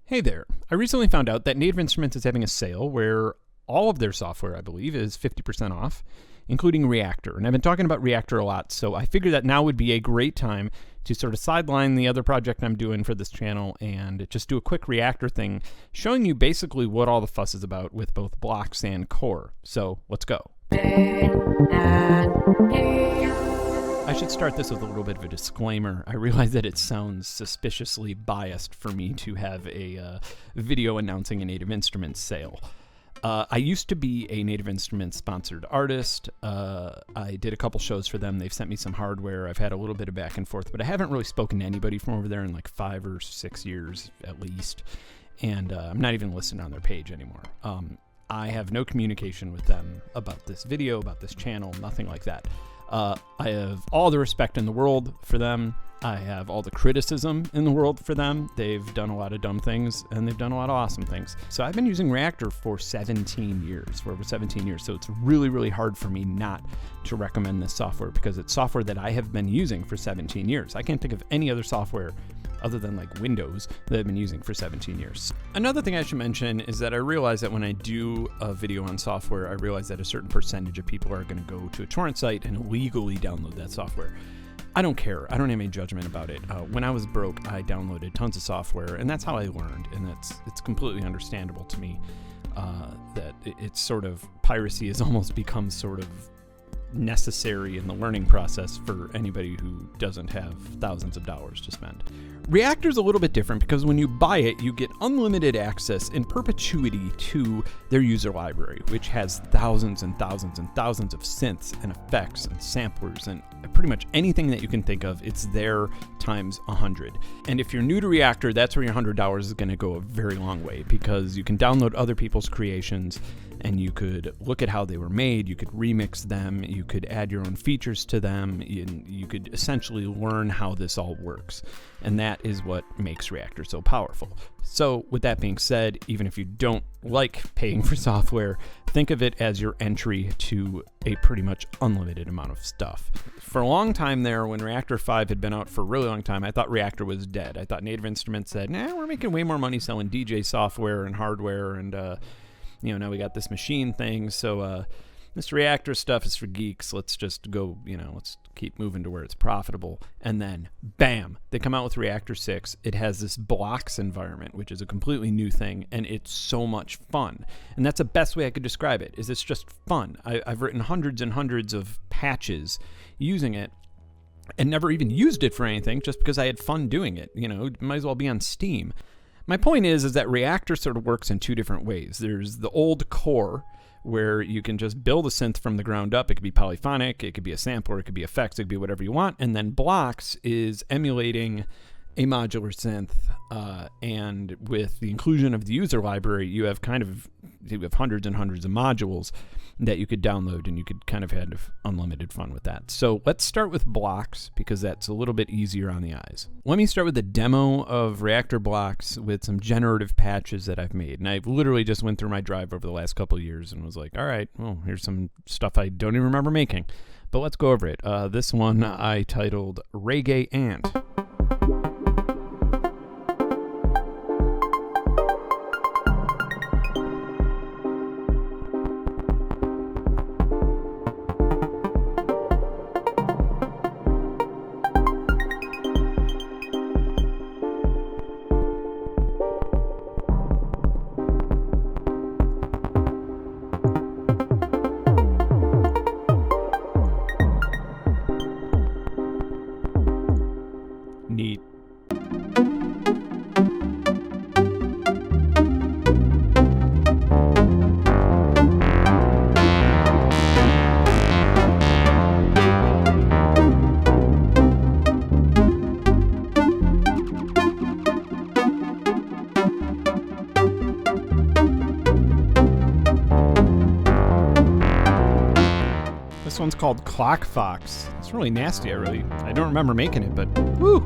Hey there. I recently found out that Native Instruments is having a sale where all of their software, I believe, is 50% off, including Reaktor. And I've been talking about Reaktor a lot, so I figured that now would be a great time to sort of sideline the other project I'm doing for this channel and just do a quick Reaktor thing, showing you basically what all the fuss is about with both blocks and core. So let's go. I should start this with a little bit of a disclaimer. I realize that it sounds suspiciously biased for me to have a video announcing a Native Instruments sale. I used to be a Native Instruments sponsored artist. I did a couple shows for them. They've sent me some hardware. I've had a little bit of back and forth, but I haven't really spoken to anybody from over there in like 5 or 6 years at least. And I'm not even listed on their page anymore. I have no communication with them about this video, about this channel, nothing like that. I have all the respect in the world for them. I have all the criticism in the world for them. They've done a lot of dumb things, and they've done a lot of awesome things. So I've been using Reaktor for over 17 years. So it's really, really hard for me not to recommend this software because it's software that I have been using for 17 years. I can't think of any other software other than like Windows that I've been using for 17 years. Another thing I should mention is that I realize that when I do a video on software, I realize that a certain percentage of people are going to go to a torrent site and illegally download that software. I don't care. I don't have any judgment about it. When I was broke, I downloaded tons of software, and that's how I learned, and it's completely understandable to me that it's sort of, piracy has almost become sort of necessary in the learning process for anybody who doesn't have thousands of dollars to spend. Reaktor is a little bit different because when you buy it, you get unlimited access in perpetuity to their user library, which has thousands and thousands and thousands of synths and effects and samplers and pretty much anything that you can think of. It's there times 100. And if you're new to Reaktor, that's where your $100 is going to go a very long way because you can download other people's creations and you could look at how they were made, you could remix them, you could add your own features to them, you could essentially learn how this all works. And that is what makes Reaktor so powerful. So with that being said, even if you don't like paying for software, think of it as your entry to a pretty much unlimited amount of stuff. For a long time there, when Reaktor 5 had been out for a really long time, I thought Reaktor was dead. I thought Native Instruments said, we're making way more money selling DJ software and hardware and now we got this machine thing, so this Reaktor stuff is for geeks. Let's just go, let's keep moving to where it's profitable. And then, bam, they come out with Reaktor 6. It has this blocks environment, which is a completely new thing, and it's so much fun. And that's the best way I could describe it, is it's just fun. I've written hundreds and hundreds of patches using it, and never even used it for anything, just because I had fun doing it. It might as well be on Steam. My point is that Reaktor sort of works in two different ways. There's the old core, where you can just build a synth from the ground up. It could be polyphonic, it could be a sampler, it could be effects, it could be whatever you want. And then blocks is emulating a modular synth, and with the inclusion of the user library, you have hundreds and hundreds of modules that you could download, and you could kind of have unlimited fun with that. So let's start with blocks because that's a little bit easier on the eyes. Let me start with a demo of Reaktor blocks with some generative patches that I've made. And I literally just went through my drive over the last couple of years and was like, all right, well, here's some stuff I don't even remember making. But let's go over it. This one I titled Reggae Ant. Neat. This one's called Clock Fox. It's really nasty. I don't remember making it, but woo!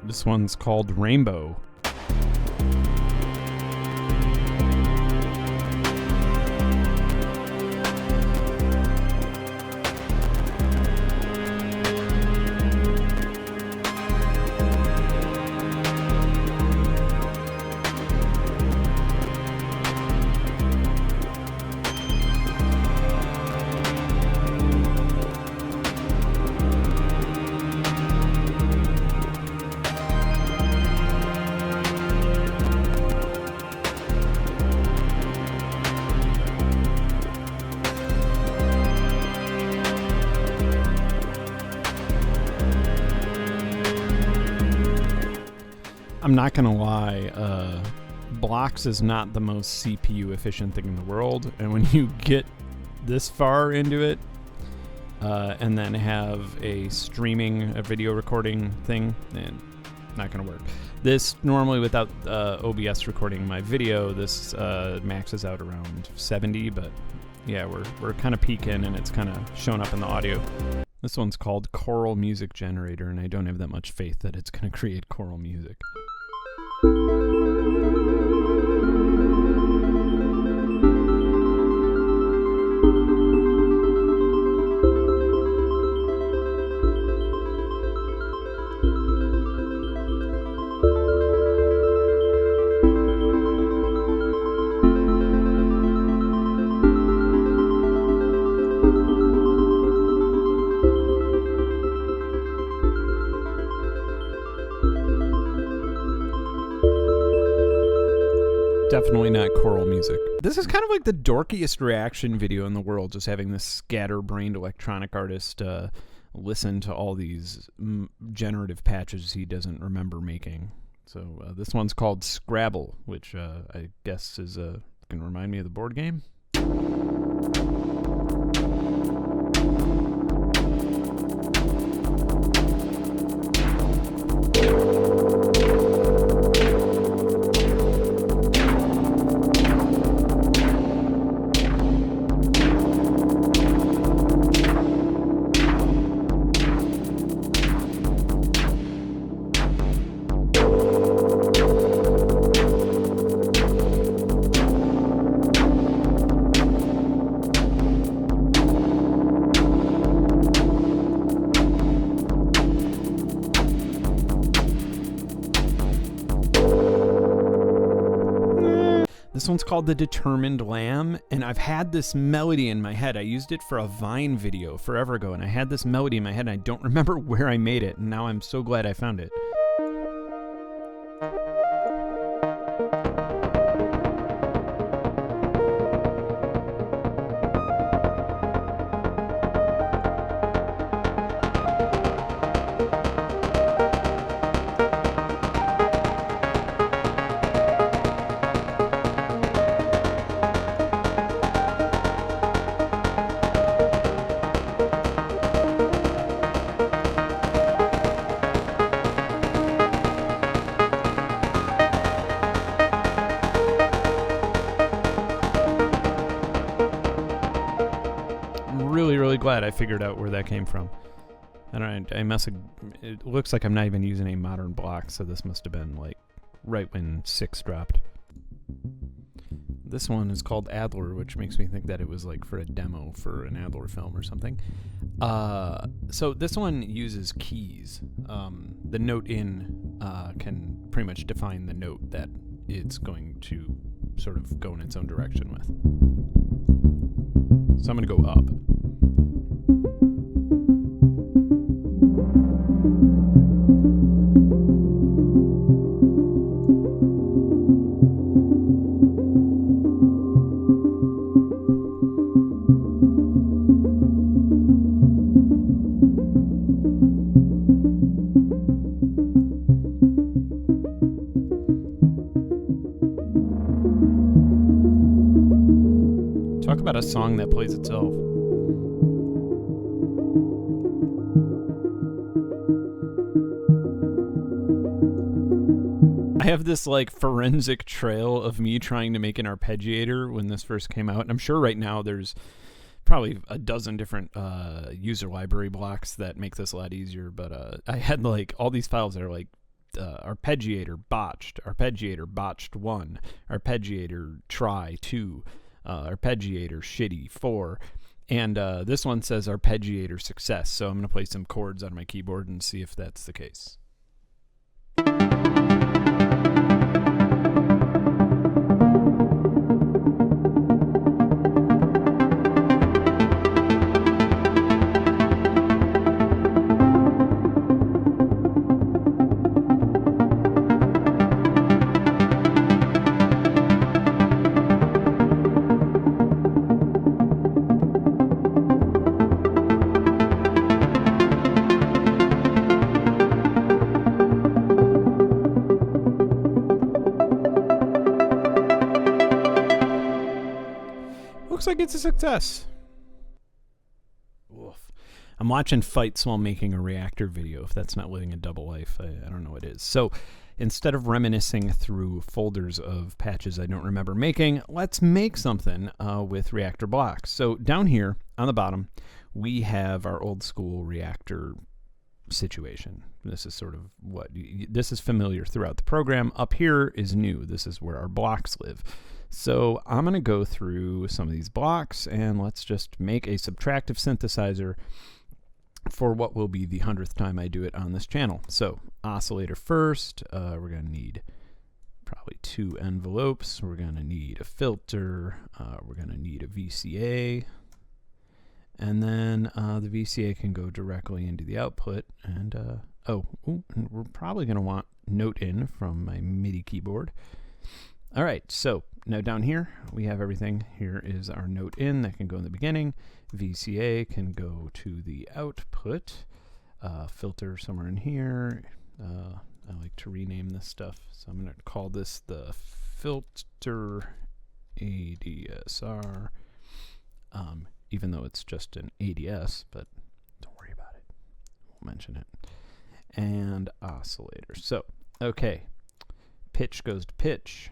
This one's called Rainbow. I'm not gonna lie, blocks is not the most CPU efficient thing in the world, and when you get this far into it, and then have a video recording thing, then not gonna work. This normally without OBS recording my video, this maxes out around 70, but yeah, we're kind of peaking and it's kind of showing up in the audio. This one's called Choral Music Generator, and I don't have that much faith that it's gonna create choral music. Definitely not choral music. This is kind of like the dorkiest reaction video in the world, just having this scatterbrained electronic artist listen to all these generative patches he doesn't remember making. So this one's called Scrabble, which I guess is can remind me of the board game. This one's called The Determined Lamb, and I've had this melody in my head. I used it for a Vine video forever ago, and I had this melody in my head, and I don't remember where I made it, and now I'm so glad I found it. Really glad I figured out where that came from. I must have, it looks like I'm not even using a modern block, so this must have been like right when 6 dropped. This one is called Adler, which makes me think that it was like for a demo for an Adler film or something. So this one uses keys. The note in can pretty much define the note that it's going to sort of go in its own direction with. So I'm going to go up. Talk about a song that plays itself. I have this like forensic trail of me trying to make an arpeggiator when this first came out, and I'm sure right now there's probably a dozen different user library blocks that make this a lot easier, but I had like all these files that are like arpeggiator botched 1, arpeggiator try 2, arpeggiator shitty 4, and this one says arpeggiator success, so I'm going to play some chords on my keyboard and see if that's the case. looks like it's a success. Oof. I'm watching fights while making a Reaktor video. If that's not living a double life, I don't know what is. So instead of reminiscing through folders of patches I don't remember making, let's make something with Reaktor blocks. So down here on the bottom, we have our old school Reaktor situation. This is sort of what, this is familiar throughout the program. Up here is new. This is where our blocks live. So I'm going to go through some of these blocks and let's just make a subtractive synthesizer for what will be the 100th time I do it on this channel. So oscillator first, we're going to need probably 2 envelopes. We're going to need a filter. We're going to need a VCA. And then the VCA can go directly into the output. And and we're probably going to want note in from my MIDI keyboard. All right, so now down here we have everything. Here is our note in that can go in the beginning. VCA can go to the output. Filter somewhere in here. I like to rename this stuff, so I'm going to call this the filter ADSR, even though it's just an ADS, but don't worry about it. We'll mention it. And oscillator. So, okay, pitch goes to pitch.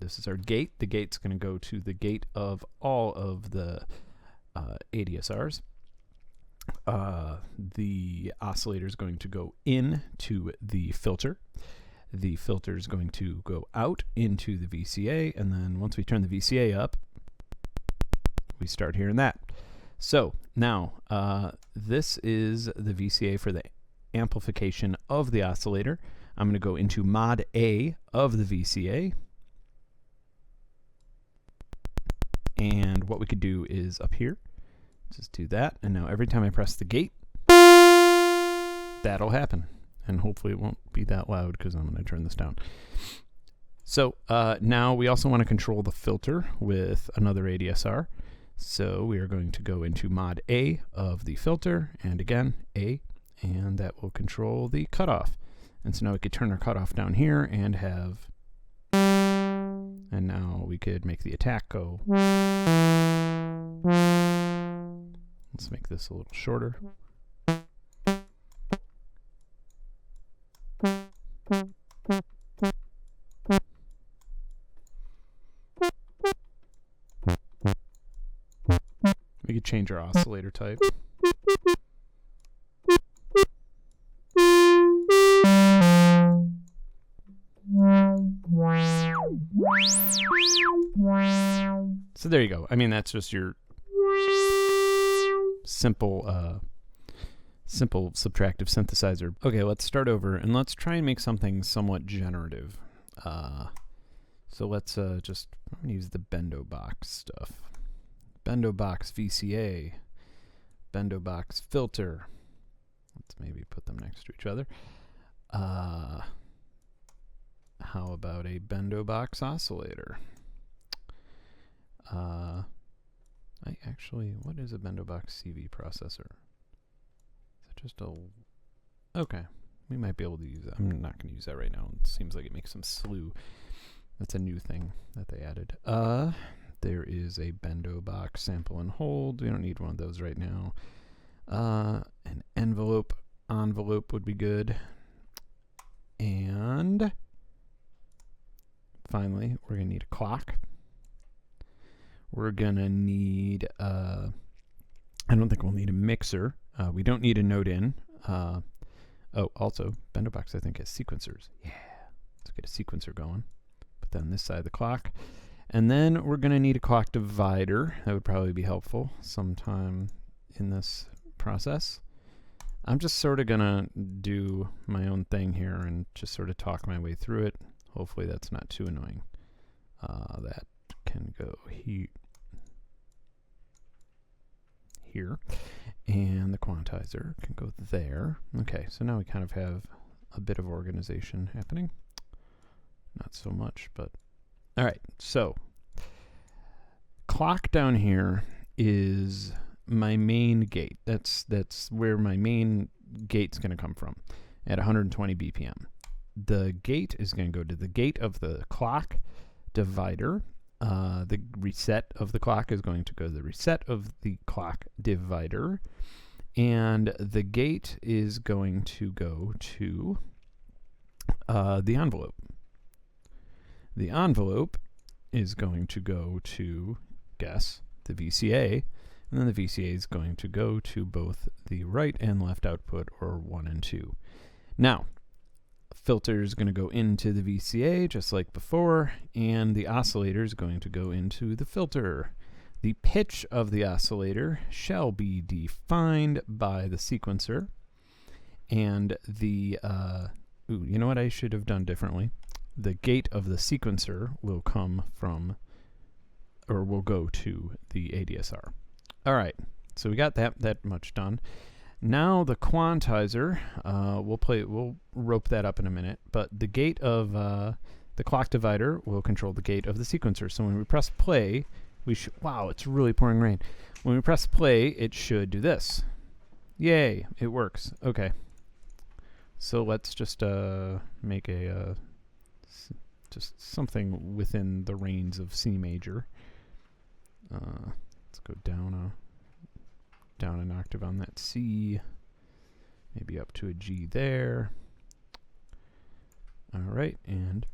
This is our gate. The gate's going to go to the gate of all of the ADSRs. The oscillator is going to go into the filter. The filter is going to go out into the VCA, and then once we turn the VCA up, we start hearing that. So now this is the VCA for the amplification of the oscillator. I'm going to go into mod A of the VCA. And what we could do is up here, just do that. And now every time I press the gate, that'll happen. And hopefully it won't be that loud because I'm going to turn this down. So now we also want to control the filter with another ADSR. So we are going to go into mod A of the filter, and again, A, and that will control the cutoff. And so now we could turn our cutoff down here and have, and now we could make the attack go. Let's make this a little shorter. We could change our oscillator type. So there you go. I mean, that's just your simple subtractive synthesizer. Okay, let's start over and let's try and make something somewhat generative. So let's just I'm gonna use the Bendo box stuff. Bendo box VCA, Bendo box filter. Let's maybe put them next to each other. How about a Bendo box oscillator? What is a Bendo box CV processor? Is it just a... Okay, we might be able to use that. I'm not going to use that right now. It seems like it makes some slew. That's a new thing that they added. There is a Bendo box sample and hold. We don't need one of those right now. An envelope would be good. And finally, we're going to need a clock. We're going to need, I don't think we'll need a mixer. We don't need a note in. Also, Bendo box I think has sequencers. Yeah, let's get a sequencer going. Put that on this side of the clock. And then we're going to need a clock divider. That would probably be helpful sometime in this process. I'm just sort of going to do my own thing here and just sort of talk my way through it. Hopefully that's not too annoying. That can go here. And the quantizer can go there. Okay, so now we kind of have a bit of organization happening. Not so much, but... All right, so clock down here is my main gate. That's where my main gate's going to come from at 120 BPM. The gate is going to go to the gate of the clock divider, the reset of the clock is going to go to the reset of the clock divider, and the gate is going to go to the envelope. The envelope is going to go to, guess, the VCA, and then the VCA is going to go to both the right and left output, or 1 and 2. Now, filter is going to go into the VCA just like before, and the oscillator is going to go into the filter. The pitch of the oscillator shall be defined by the sequencer, and the, you know what I should have done differently? The gate of the sequencer will come from, or will go to the ADSR. All right, so we got that much done. Now the quantizer, we'll rope that up in a minute, but the gate of the clock divider will control the gate of the sequencer. So when we press play, wow, it's really pouring rain. When we press play, it should do this. Yay, it works. Okay. So let's just make a just something within the range of C major. Let's go down an octave on that C, maybe up to a G there. All right, and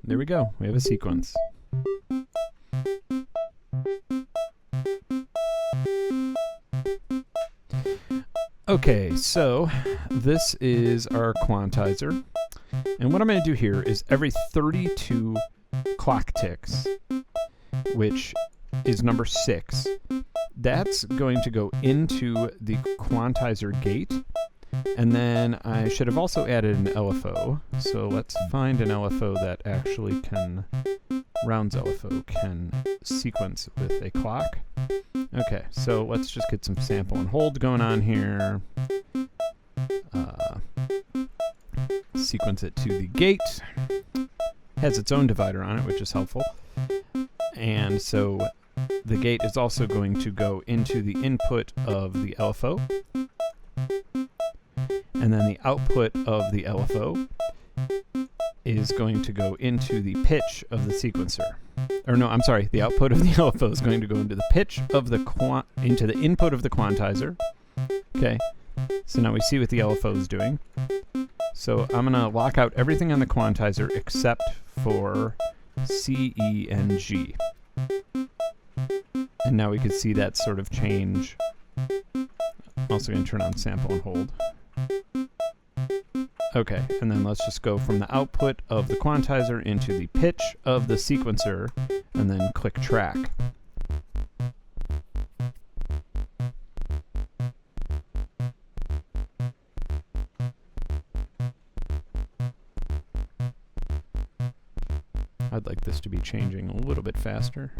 there we go. We have a sequence. Okay, so this is our quantizer. And what I'm going to do here is every 32 clock ticks, which is number 6, that's going to go into the quantizer gate. And then I should have also added an LFO. So let's find an LFO that actually can, Rounds LFO can sequence with a clock. Okay, so let's just get some sample and hold going on here. Sequence it to the gate. Has its own divider on it, which is helpful. And so the gate is also going to go into the input of the LFO. And then the output of the LFO is going to go into the pitch of the sequencer. Or no, I'm sorry, the output of the LFO is going to go into the pitch of the into the input of the quantizer. Okay, so now we see what the LFO is doing. So I'm going to lock out everything on the quantizer except for C, E, and G. And now we can see that sort of change. I'm also going to turn on sample and hold. Okay, and then let's just go from the output of the quantizer into the pitch of the sequencer, and then click track. I'd like this to be changing a little bit faster.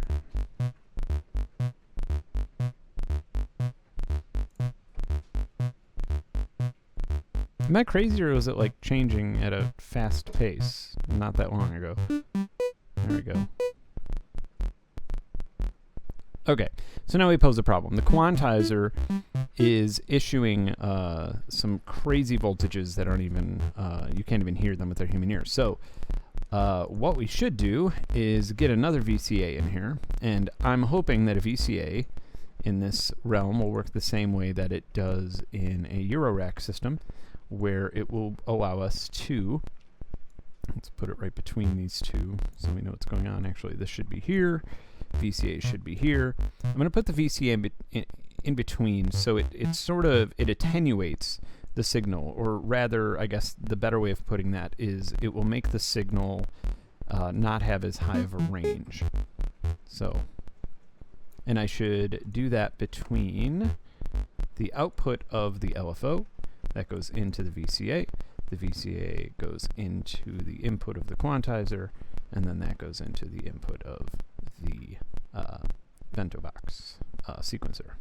Am I crazy, or was it like changing at a fast pace not that long ago? There we go. Okay, so now we pose a problem. The quantizer is issuing some crazy voltages that aren't even, you can't even hear them with their human ear. So what we should do is get another VCA in here, and I'm hoping that a VCA in this realm will work the same way that it does in a Eurorack system, where it will allow us to, let's put it right between these two so we know what's going on. Actually, this should be here, VCA should be here. I'm going to put the VCA in between, so it sort of, it attenuates the signal, or rather, I guess the better way of putting that is it will make the signal not have as high of a range. So, and I should do that between the output of the LFO, that goes into the VCA goes into the input of the quantizer, and then that goes into the input of the bento box sequencer.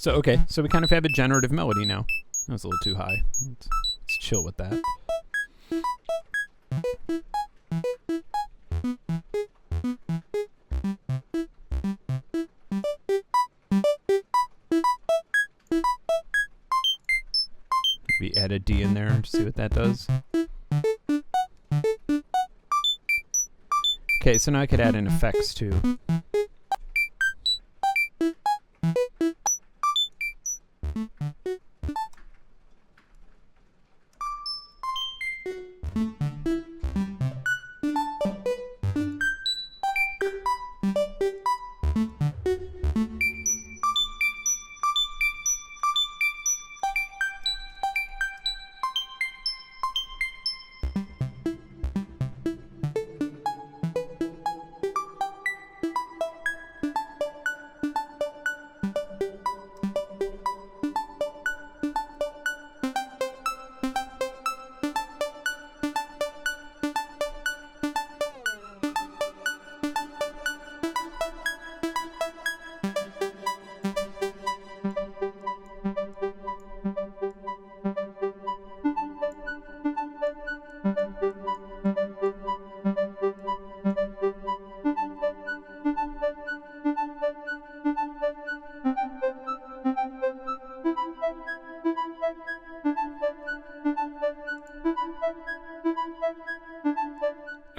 So okay, so we kind of have a generative melody now. That was a little too high. Let's chill with that. Maybe add a D in there to see what that does. Okay, so now I could add in effects too.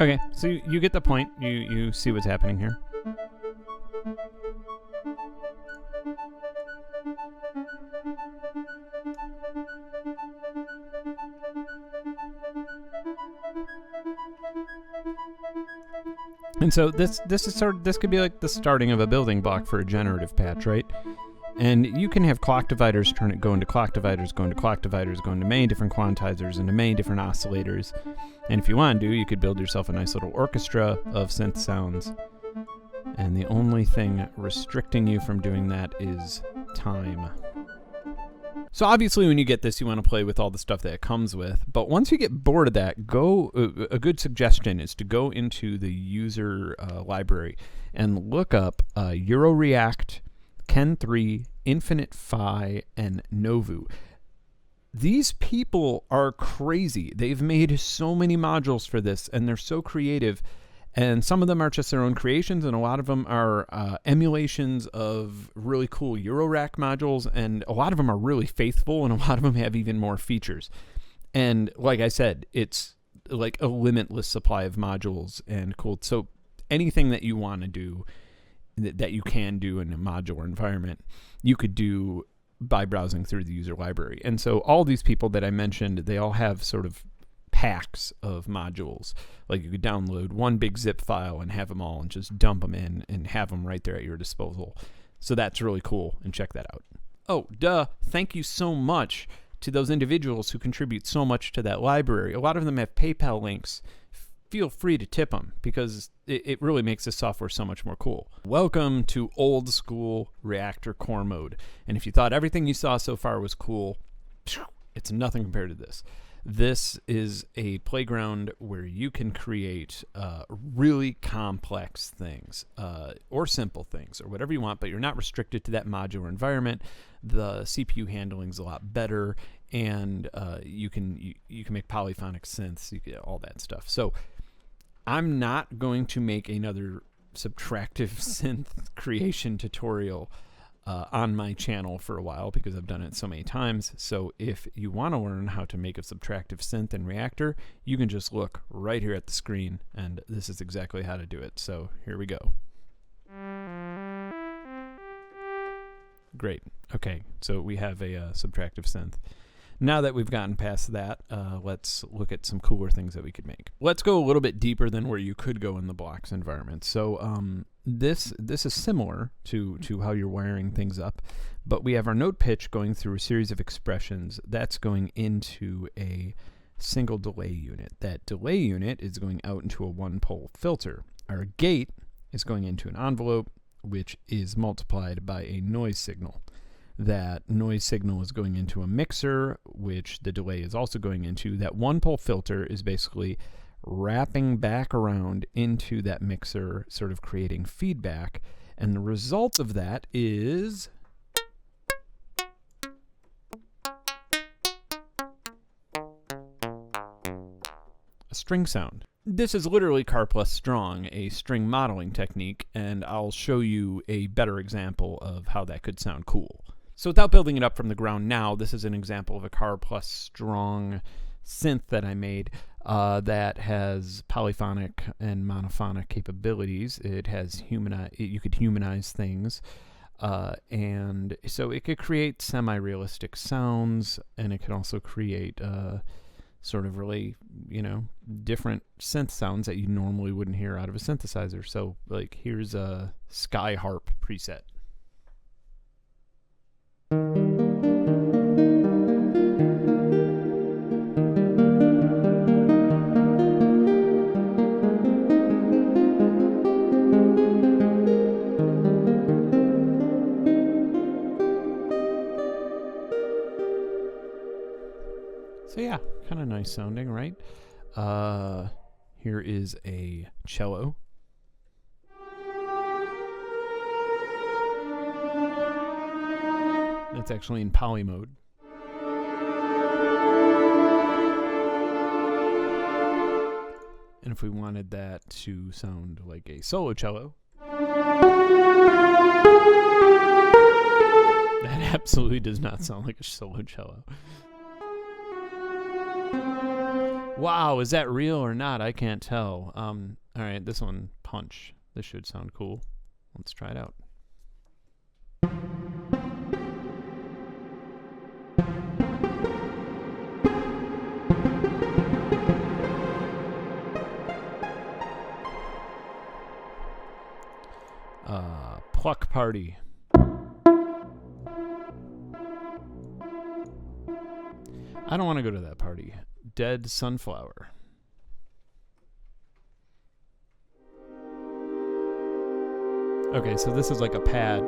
Okay, so you get the point. You see what's happening here. And so this could be like the starting of a building block for a generative patch, right? And you can have clock dividers go into clock dividers, go into clock dividers, go into many different quantizers, into many different oscillators. And if you want to, you could build yourself a nice little orchestra of synth sounds. And the only thing restricting you from doing that is time. So obviously when you get this, you want to play with all the stuff that it comes with. But once you get bored of that, a good suggestion is to go into the user library and look up Reaktor, Ken3, Infinite Phi, and Novu. These people are crazy. They've made so many modules for this, and they're so creative. And some of them are just their own creations, and a lot of them are emulations of really cool Eurorack modules, and a lot of them are really faithful, and a lot of them have even more features. And like I said, it's like a limitless supply of modules and cool. So anything that you want to do, that you can do in a modular environment, you could do by browsing through the user library. And so all these people that I mentioned, they all have sort of packs of modules. Like you could download one big zip file and have them all and just dump them in and have them right there at your disposal. So that's really cool, and check that out. Oh, thank you so much to those individuals who contribute so much to that library. A lot of them have PayPal links. Feel free to tip them because it really makes this software so much more cool. Welcome to old school Reaktor core mode. And if you thought everything you saw so far was cool, it's nothing compared to this. This is a playground where you can create really complex things or simple things or whatever you want, but you're not restricted to that modular environment. The CPU handling is a lot better, and you can make polyphonic synths, you can, all that stuff. So I'm not going to make another subtractive synth creation tutorial on my channel for a while because I've done it so many times. So if you want to learn how to make a subtractive synth in Reaktor, you can just look right here at the screen, and this is exactly how to do it. So here we go. Great. Okay, so we have a subtractive synth. Now that we've gotten past that, let's look at some cooler things that we could make. Let's go a little bit deeper than where you could go in the blocks environment. So this is similar to how you're wiring things up, but we have our note pitch going through a series of expressions. That's going into a single delay unit. That delay unit is going out into a one-pole filter. Our gate is going into an envelope, which is multiplied by a noise signal. That noise signal is going into a mixer, which the delay is also going into. That one-pole filter is basically wrapping back around into that mixer, sort of creating feedback. And the result of that is a string sound. This is literally karplus-strong, a string modeling technique, and I'll show you a better example of how that could sound cool. So without building it up from the ground now, this is an example of a karplus-strong synth that I made that has polyphonic and monophonic capabilities. It has you could humanize things, and so it could create semi-realistic sounds, and it can also create sort of really, different synth sounds that you normally wouldn't hear out of a synthesizer. So, like, here's a Sky Harp preset. So yeah, kind of nice sounding, right? Here is a cello. That's actually in poly mode. And if we wanted that to sound like a solo cello, that absolutely does not sound like a solo cello. Wow, is that real or not? I can't tell. All right, this one, punch. This should sound cool. Let's try it out. Pluck Party. I don't want to go to that party. Dead Sunflower. Okay, so this is like a pad.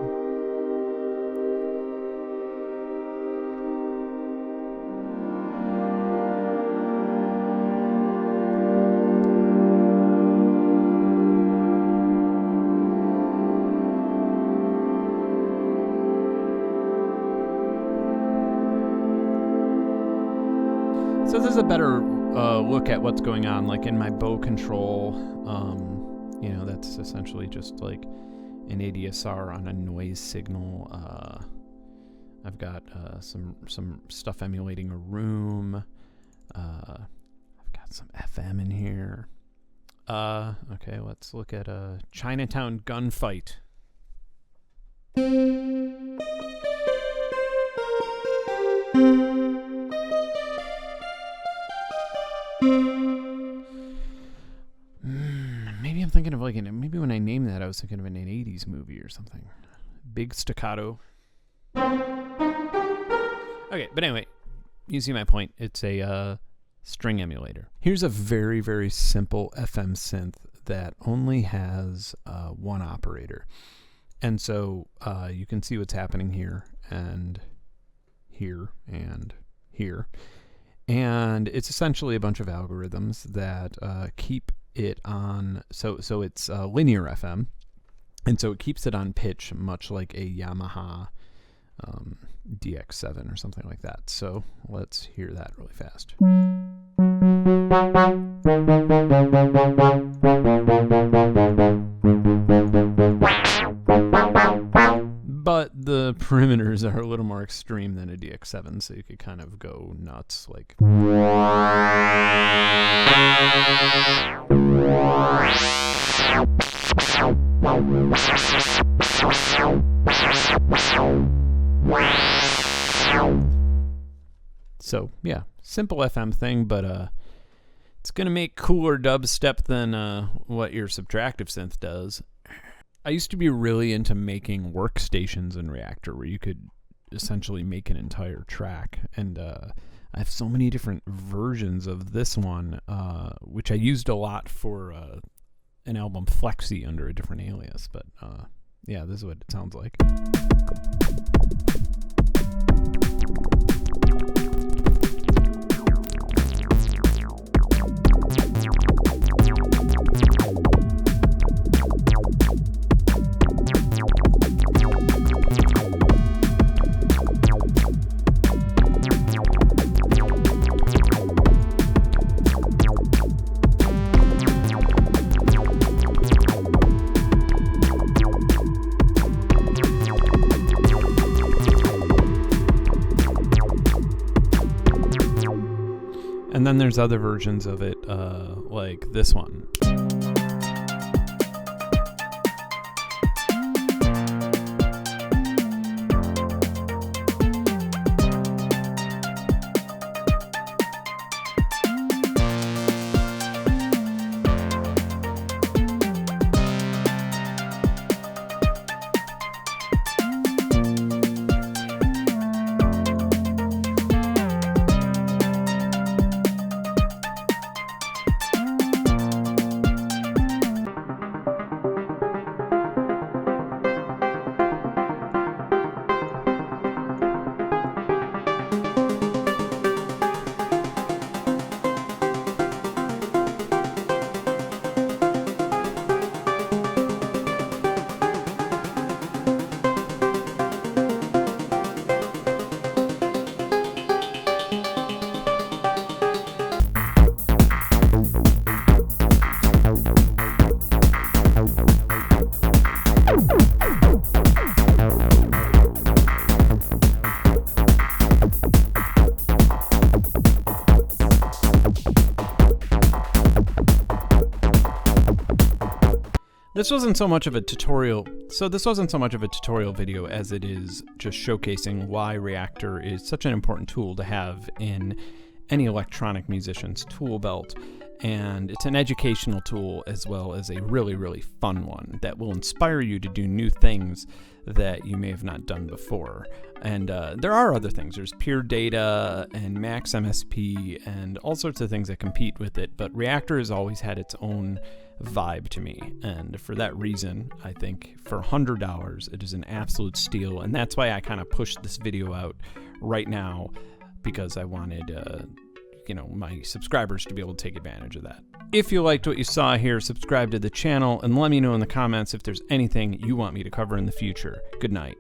So this is a better look at what's going on, like in my bow control. That's essentially just like an ADSR on a noise signal. I've got some stuff emulating a room. I've got some FM in here. Okay, let's look at a Chinatown gunfight. Maybe I'm thinking of maybe when I named that, I was thinking of an 80s movie or something. Big staccato. Okay, but anyway, you see my point. It's a string emulator. Here's a very, very simple FM synth that only has one operator. And so you can see what's happening here and here and here. And it's essentially a bunch of algorithms that keep it on, so it's linear FM, and so it keeps it on pitch, much like a Yamaha DX7 or something like that. So let's hear that really fast. But the perimeters are a little more extreme than a DX7, so you could kind of go nuts, like. So yeah, simple FM thing, but it's gonna make cooler dubstep than what your subtractive synth does. I used to be really into making workstations in Reaktor where you could essentially make an entire track, and I have so many different versions of this one, which I used a lot for an album Flexi under a different alias, but yeah, this is what it sounds like. And then there's other versions of it, like this one. This wasn't so much of a tutorial video as it is just showcasing why Reaktor is such an important tool to have in any electronic musician's tool belt. And it's an educational tool as well as a really, really fun one that will inspire you to do new things that you may have not done before. And there are other things. There's Pure Data and Max MSP and all sorts of things that compete with it. But Reaktor has always had its own vibe to me. And for that reason, I think for $100, it is an absolute steal. And that's why I kind of pushed this video out right now, because I wanted my subscribers to be able to take advantage of that. If you liked what you saw here, subscribe to the channel and let me know in the comments if there's anything you want me to cover in the future. Good night.